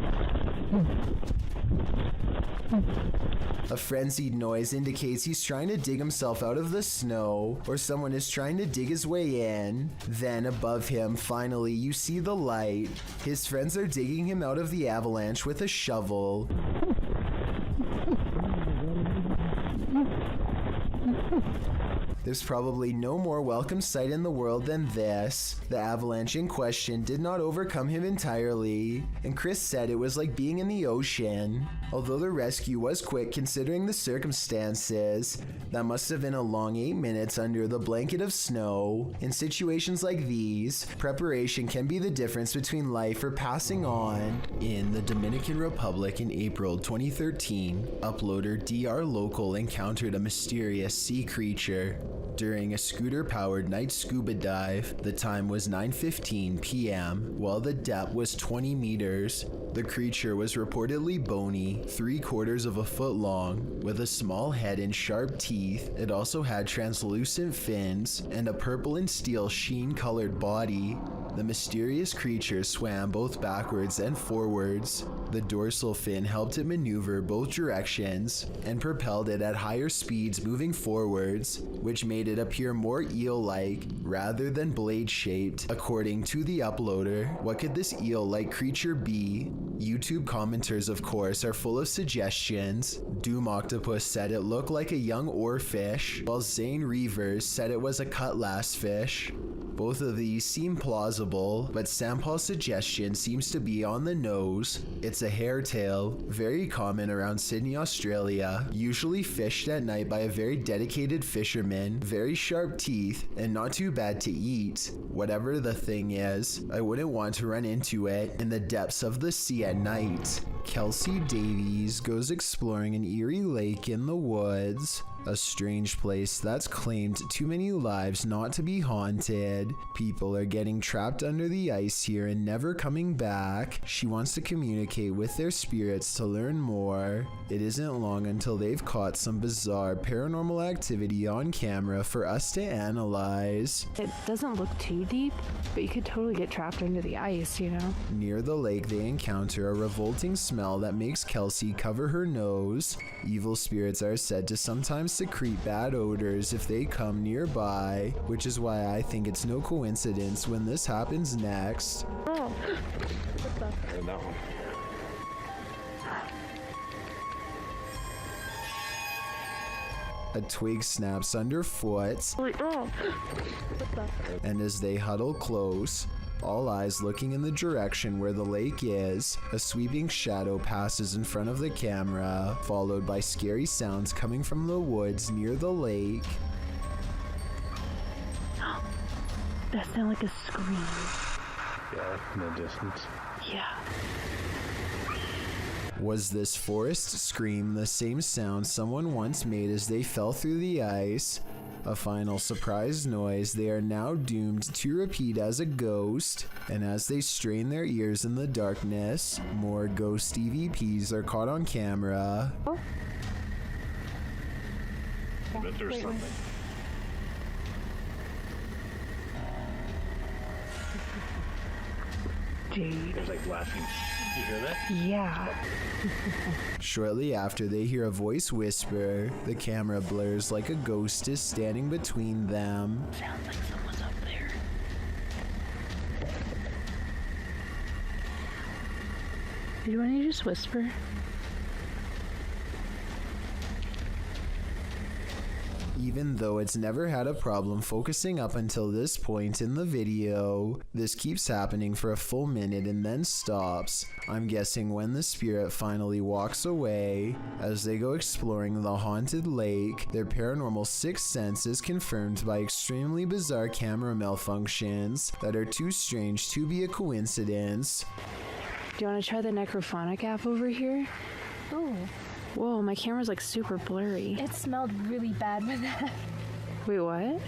A frenzied noise indicates he's trying to dig himself out of the snow, or someone is trying to dig his way in. Then above him, finally, you see the light. His friends are digging him out of the avalanche with a shovel. There's probably no more welcome sight in the world than this. The avalanche in question did not overcome him entirely, and Chris said it was like being in the ocean. Although the rescue was quick considering the circumstances, that must have been a long 8 minutes under the blanket of snow. In situations like these, preparation can be the difference between life or passing on. In the Dominican Republic in April 2013, uploader DR Local encountered a mysterious sea creature during a scooter-powered night scuba dive. The time was 9:15 p.m., while the depth was 20 meters. The creature was reportedly bony, 3/4 of a foot long, with a small head and sharp teeth. It also had translucent fins and a purple and steel sheen-colored body. The mysterious creature swam both backwards and forwards. The dorsal fin helped it maneuver both directions and propelled it at higher speeds moving forwards, which made it appear more eel-like rather than blade-shaped. According to the uploader, what could this eel-like creature be? YouTube commenters, of course, are full of suggestions. Doom Octopus said it looked like a young oarfish, while Zane Reavers said it was a cutlass fish. Both of these seem plausible, but Sampal's suggestion seems to be on the nose. It's a hairtail, very common around Sydney, Australia, usually fished at night by a very dedicated fisherman, very sharp teeth, and not too bad to eat. Whatever the thing is, I wouldn't want to run into it in the depths of the sea at night. Kelsey Davies goes exploring an eerie lake in the woods, a strange place that's claimed too many lives not to be haunted. People are getting trapped under the ice here and never coming back. She wants to communicate with their spirits to learn more. It isn't long until they've caught some bizarre paranormal activity on camera for us to analyze. It doesn't look too deep, but you could totally get trapped under the ice, you know? Near the lake, they encounter a revolting smell that makes Kelsey cover her nose. Evil spirits are said to sometimes secrete bad odors if they come nearby, which is why I think it's no coincidence when this happens next. Oh, what the? That one. A twig snaps underfoot, and as they huddle close, all eyes looking in the direction where the lake is, a sweeping shadow passes in front of the camera, followed by scary sounds coming from the woods near the lake. That sounded like a scream. Yeah, in the distance. Yeah. Was this forest scream the same sound someone once made as they fell through the ice? A final surprise noise they are now doomed to repeat as a ghost, and as they strain their ears in the darkness, more ghost EVPs are caught on camera. Oh. I bet there's something. Dude. It's like laughing. You hear that? Yeah. Shortly after, they hear a voice whisper. The camera blurs like a ghost is standing between them. Sounds like someone's up there. Do you want to just whisper? Even though it's never had a problem focusing up until this point in the video, this keeps happening for a full minute and then stops. I'm guessing when the spirit finally walks away. As they go exploring the haunted lake, their paranormal sixth sense is confirmed by extremely bizarre camera malfunctions that are too strange to be a coincidence. Do you want to try the necrophonic app over here? Oh. Whoa, my camera's like super blurry. It smelled really bad with that. Wait, what?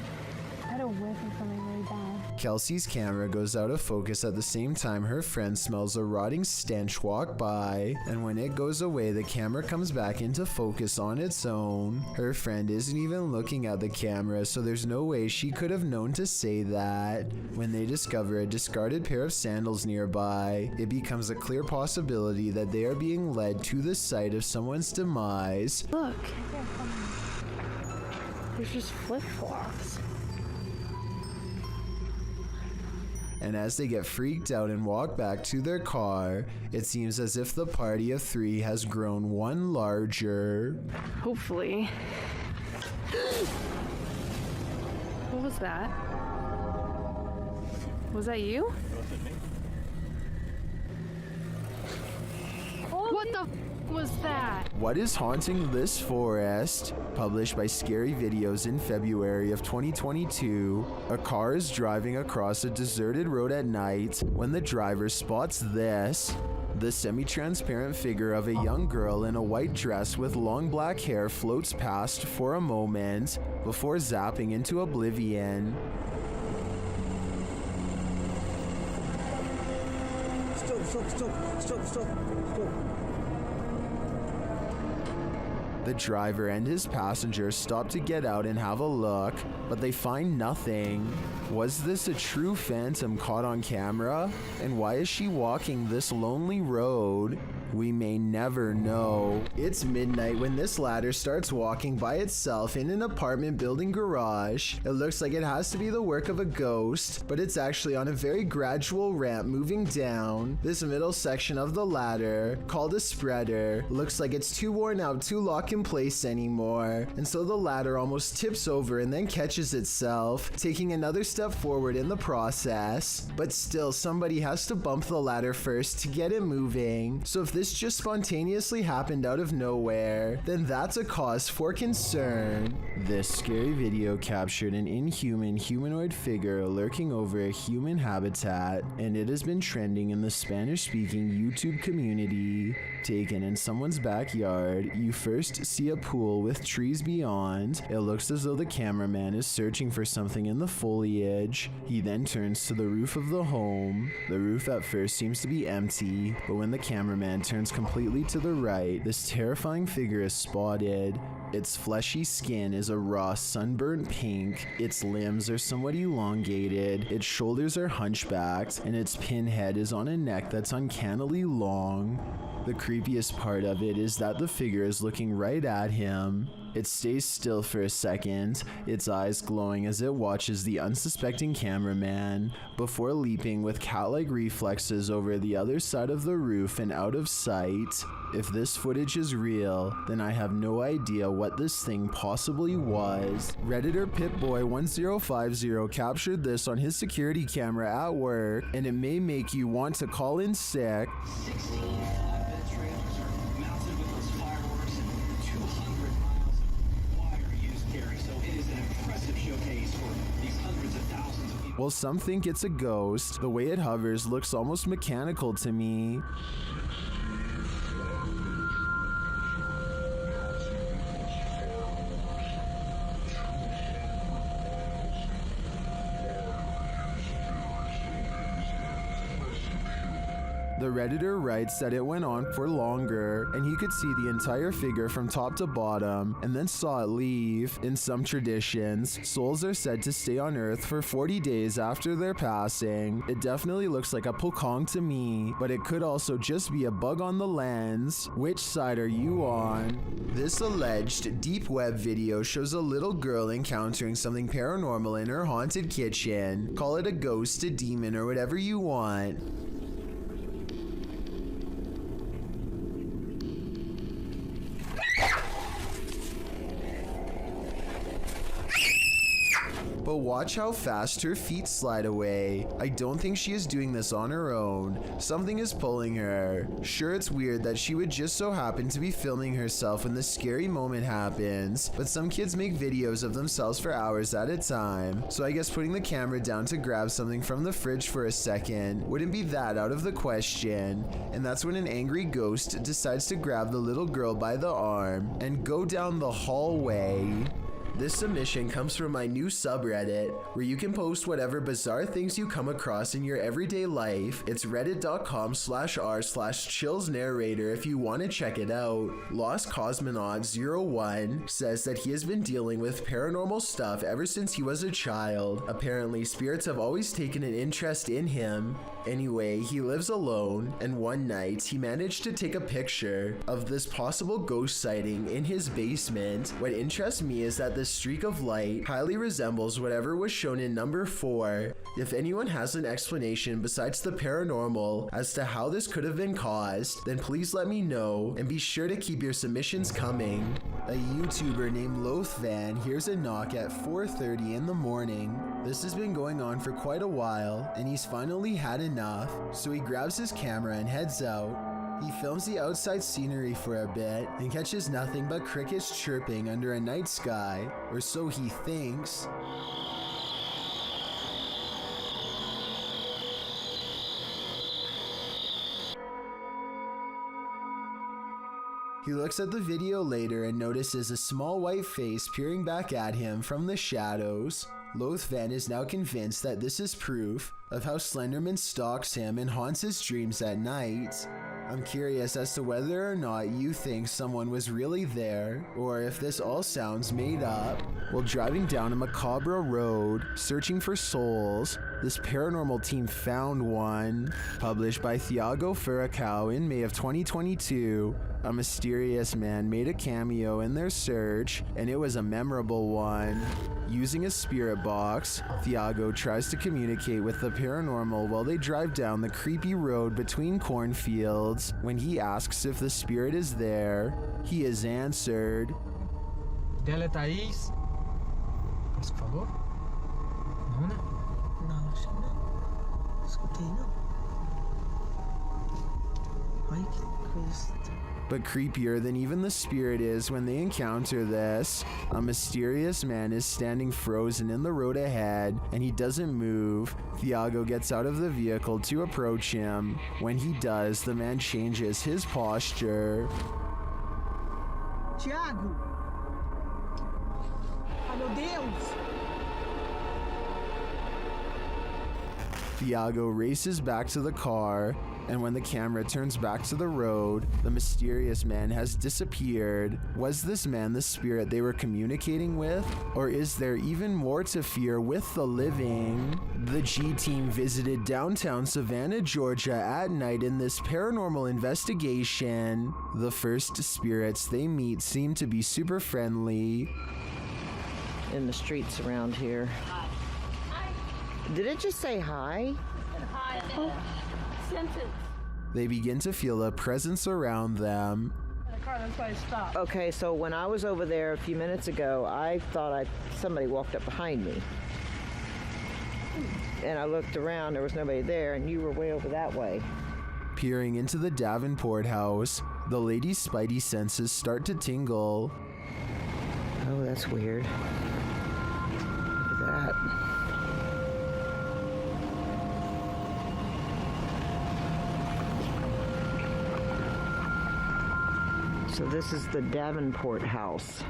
I had a whiff of something really bad. Kelsey's camera goes out of focus at the same time her friend smells a rotting stench walk by, and when it goes away, the camera comes back into focus on its own. Her friend isn't even looking at the camera, so there's no way she could have known to say that. When they discover a discarded pair of sandals nearby, it becomes a clear possibility that they are being led to the site of someone's demise. Look. There's just flip-flops. And as they get freaked out and walk back to their car, it seems as if the party of three has grown one larger. Hopefully. What was that? Was that you? What the f was that? What is haunting this forest? Published by Scary Videos in February of 2022, a car is driving across a deserted road at night when the driver spots this. The semi-transparent figure of a young girl in a white dress with long black hair floats past for a moment before zapping into oblivion. Stop. The driver and his passengers stop to get out and have a look, but they find nothing. Was this a true phantom caught on camera? And why is she walking this lonely road? We may never know. It's midnight when this ladder starts walking by itself in an apartment building garage. It looks like it has to be the work of a ghost, but it's actually on a very gradual ramp moving down. This middle section of the ladder, called a spreader, looks like it's too worn out to lock in place anymore, and so the ladder almost tips over and then catches itself, taking another step forward in the process. But still, somebody has to bump the ladder first to get it moving. So if this just spontaneously happened out of nowhere, then that's a cause for concern. This scary video captured an inhuman humanoid figure lurking over a human habitat, and it has been trending in the Spanish-speaking YouTube community. Taken in someone's backyard, you first see a pool with trees beyond. It looks as though the cameraman is searching for something in the foliage. He then turns to the roof of the home. The roof at first seems to be empty, but when the cameraman turns completely to the right, this terrifying figure is spotted. Its fleshy skin is a raw sunburnt pink, its limbs are somewhat elongated, its shoulders are hunchbacked, and its pinhead is on a neck that's uncannily long. The creepiest part of it is that the figure is looking right at him. It stays still for a second, its eyes glowing as it watches the unsuspecting cameraman, before leaping with cat-like reflexes over the other side of the roof and out of sight. If this footage is real, then I have no idea what this thing possibly was. Redditor Pitboy1050 captured this on his security camera at work, and it may make you want to call in sick. 16 flatbed trailers are mounted with those fireworks and 200 miles of wire used, Gary, so it is an impressive showcase for these hundreds of thousands of people. Well, some think it's a ghost. The way it hovers looks almost mechanical to me. The Redditor writes that it went on for longer, and he could see the entire figure from top to bottom, and then saw it leave. In some traditions, souls are said to stay on Earth for 40 days after their passing. It definitely looks like a pokong to me, but it could also just be a bug on the lens. Which side are you on? This alleged deep web video shows a little girl encountering something paranormal in her haunted kitchen. Call it a ghost, a demon, or whatever you want. But watch how fast her feet slide away. I don't think she is doing this on her own. Something is pulling her. Sure, it's weird that she would just so happen to be filming herself when the scary moment happens, but some kids make videos of themselves for hours at a time. So I guess putting the camera down to grab something from the fridge for a second wouldn't be that out of the question. And that's when an angry ghost decides to grab the little girl by the arm and go down the hallway. This submission comes from my new subreddit, where you can post whatever bizarre things you come across in your everyday life. It's reddit.com/r/chillsnarrator if you want to check it out. Lost Cosmonaut 01 says that he has been dealing with paranormal stuff ever since he was a child. Apparently, spirits have always taken an interest in him. Anyway, he lives alone, and one night he managed to take a picture of this possible ghost sighting in his basement. What interests me is that this streak of light highly resembles whatever was shown in number 4. If anyone has an explanation besides the paranormal as to how this could have been caused, then please let me know, and be sure to keep your submissions coming. A YouTuber named Lothvan hears a knock at 4:30 in the morning. This has been going on for quite a while, and he's finally had enough, so he grabs his camera and heads out. He films the outside scenery for a bit and catches nothing but crickets chirping under a night sky, or so he thinks. He looks at the video later and notices a small white face peering back at him from the shadows. Lothvan is now convinced that this is proof of how Slenderman stalks him and haunts his dreams at night. I'm curious as to whether or not you think someone was really there, or if this all sounds made up. While driving down a macabre road, searching for souls, this paranormal team found one. Published by Thiago Furacão in May of 2022, a mysterious man made a cameo in their search, and it was a memorable one. Using a spirit box, Thiago tries to communicate with the paranormal while they drive down the creepy road between cornfields. When he asks if the spirit is there, he is answered. Dela Thaís. Você falou? Não, né? Não, acho que não. Escutei, não. Ai, que coisa. But creepier than even the spirit is when they encounter this, a mysterious man is standing frozen in the road ahead and he doesn't move. Thiago gets out of the vehicle to approach him. When he does, the man changes his posture. Thiago! Ai, meu Deus! Thiago races back to the car, and when the camera turns back to the road, the mysterious man has disappeared. Was this man the spirit they were communicating with? Or is there even more to fear with the living? The G team visited downtown Savannah, Georgia at night in this paranormal investigation. The first spirits they meet seem to be super friendly. In the streets around here. Did it just say hi? Hi. Oh. Sentence. They begin to feel a presence around them. The car, that's why I stopped. Okay, so when I was over there a few minutes ago, I thought somebody walked up behind me. And I looked around, there was nobody there, and you were way over that way. Peering into the Davenport house, the lady's spidey senses start to tingle. Oh, that's weird. Look at that. So this is the Davenport house.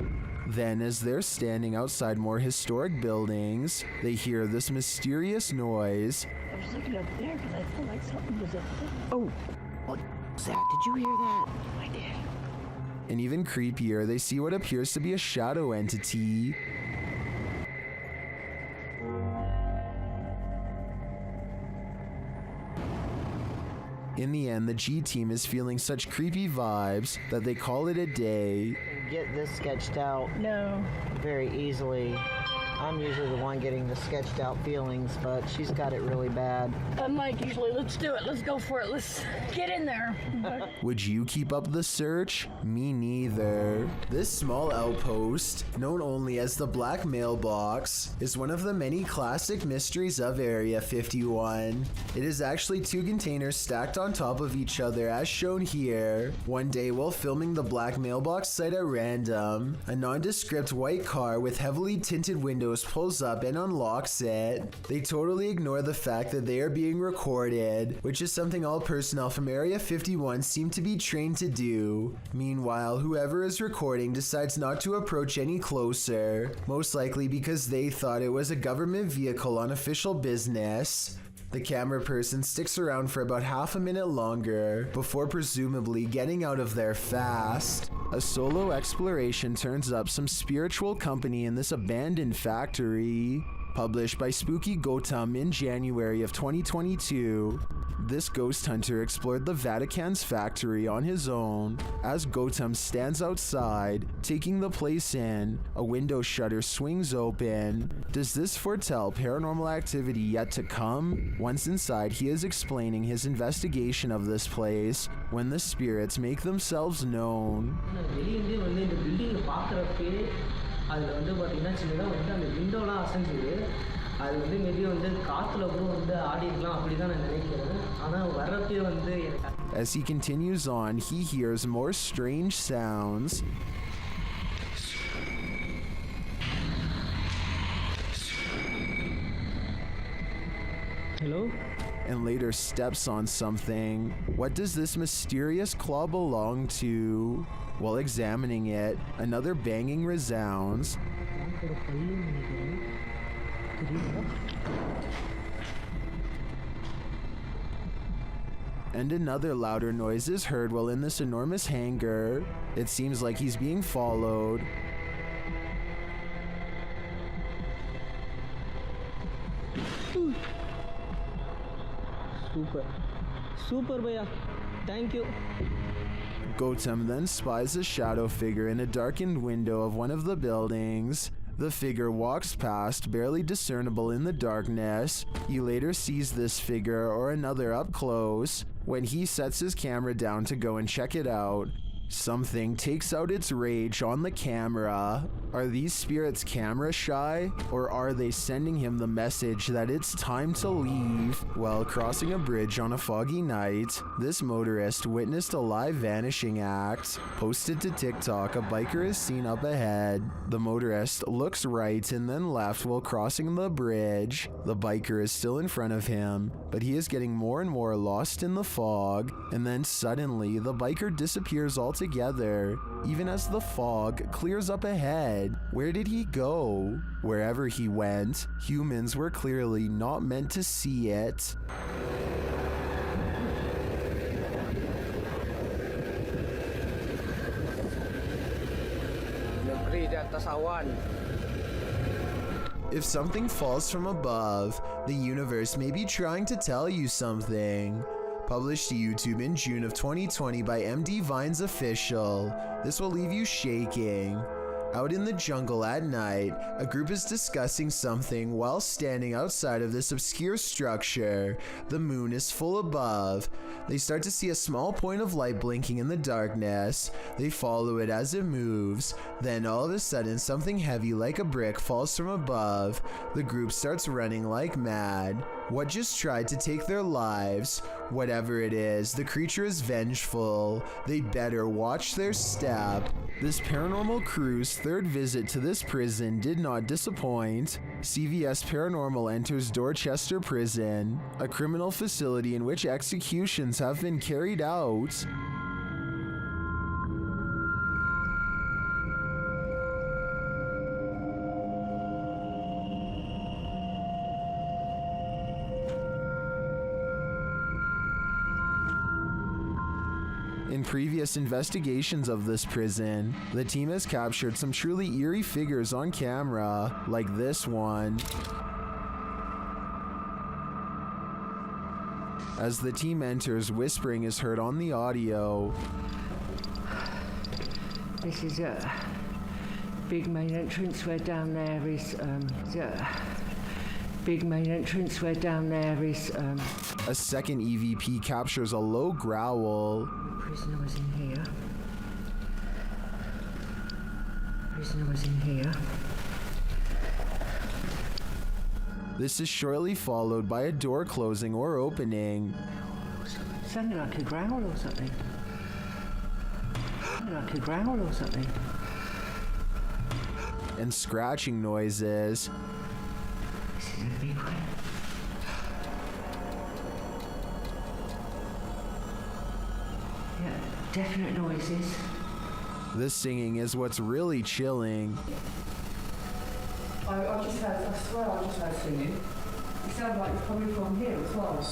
Then, as they're standing outside more historic buildings, they hear this mysterious noise. I was looking up there because I felt like something was up there. Oh, what was that? Did you hear that? I did. And even creepier, they see what appears to be a shadow entity. In the end, the G team is feeling such creepy vibes that they call it a day. Get this sketched out. No. Very easily. I'm usually the one getting the sketched out feelings, but she's got it really bad. I'm like, usually, let's do it. Let's go for it. Let's get in there. Would you keep up the search? Me neither. This small outpost, known only as the Black Mailbox, is one of the many classic mysteries of Area 51. It is actually two containers stacked on top of each other as shown here. One day while filming the Black Mailbox site at random, a nondescript white car with heavily tinted windows pulls up and unlocks it. They totally ignore the fact that they are being recorded, which is something all personnel from Area 51 seem to be trained to do. Meanwhile, whoever is recording decides not to approach any closer, most likely because they thought it was a government vehicle on official business. The camera person sticks around for about half a minute longer before presumably getting out of there fast. A solo exploration turns up some spiritual company in this abandoned factory. Published by Spooky Gautam in January of 2022, this ghost hunter explored the Vatican's factory on his own. As Gautam stands outside, taking the place in, a window shutter swings open. Does this foretell paranormal activity yet to come? Once inside, he is explaining his investigation of this place when the spirits make themselves known. அதில் வந்து பார்த்தீங்கன்னா சின்னதாக வந்து அந்த விண்டோலாம் அசைஞ்சுது. அது வந்து maybe வந்து காற்றுல கூட வந்து ஆடி இருக்கலாம் அப்படி தான் நான் நினைக்கிறேன். ஆனால் வர்றப்பே வந்து எனக்கு. As he continues on, he hears more strange sounds. Hello? And later steps on something. What does this mysterious claw belong to? While examining it, another banging resounds. and another louder noise is heard while in this enormous hangar. It seems like he's being followed. Super bhaiya, thank you. Gautam then spies a shadow figure in a darkened window of one of the buildings. The figure walks past, barely discernible in the darkness. He later sees this figure or another up close. When he sets his camera down to go and check it out, something takes out its rage on the camera. Are these spirits camera shy, or are they sending him the message that it's time to leave? While crossing a bridge on a foggy night, this motorist witnessed a live vanishing act. Posted to TikTok, a biker is seen up ahead. The motorist looks right and then left while crossing the bridge. The biker is still in front of him, but he is getting more and more lost in the fog, and then suddenly the biker disappears altogether, even as the fog clears up ahead. Where did he go? Wherever he went, humans were clearly not meant to see it. If something falls from above, the universe may be trying to tell you something. Published to YouTube in June of 2020 by MD Vines Official. This will leave you shaking. Out in the jungle at night, a group is discussing something while standing outside of this obscure structure. The moon is full above. They start to see a small point of light blinking in the darkness. They follow it as it moves. Then all of a sudden, something heavy like a brick falls from above. The group starts running like mad. What just tried to take their lives? Whatever it is, the creature is vengeful. They better watch their step. This paranormal crew's third visit to this prison did not disappoint. CVS Paranormal enters Dorchester Prison, a criminal facility in which executions have been carried out. In previous investigations of this prison, the team has captured some truly eerie figures on camera, like this one. As the team enters, whispering is heard on the audio. This is a big main entrance where down there is, big main entrance where down there is, A second EVP captures a low growl. Prisoner was in here. Prisoner was in here. This is shortly followed by a door closing or opening. Sounded like a growl or something. Sounded like a growl or something. And scratching noises. This is a big one. Yeah, definite noises. This singing is what's really chilling. I swear I just heard singing. It sounded like it's coming from here as well.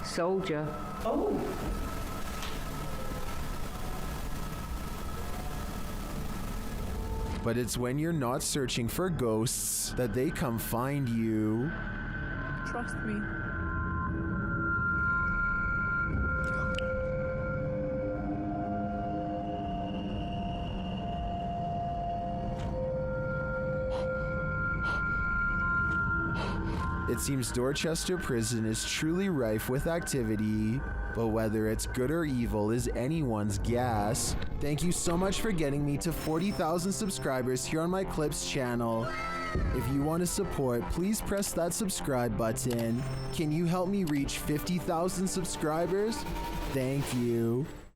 Soldier. Oh! But it's when you're not searching for ghosts that they come find you. Trust me. It seems Dorchester Prison is truly rife with activity, but whether it's good or evil is anyone's guess. Thank you so much for getting me to 40,000 subscribers here on my Clips channel. If you want to support, please press that subscribe button. Can you help me reach 50,000 subscribers? Thank you.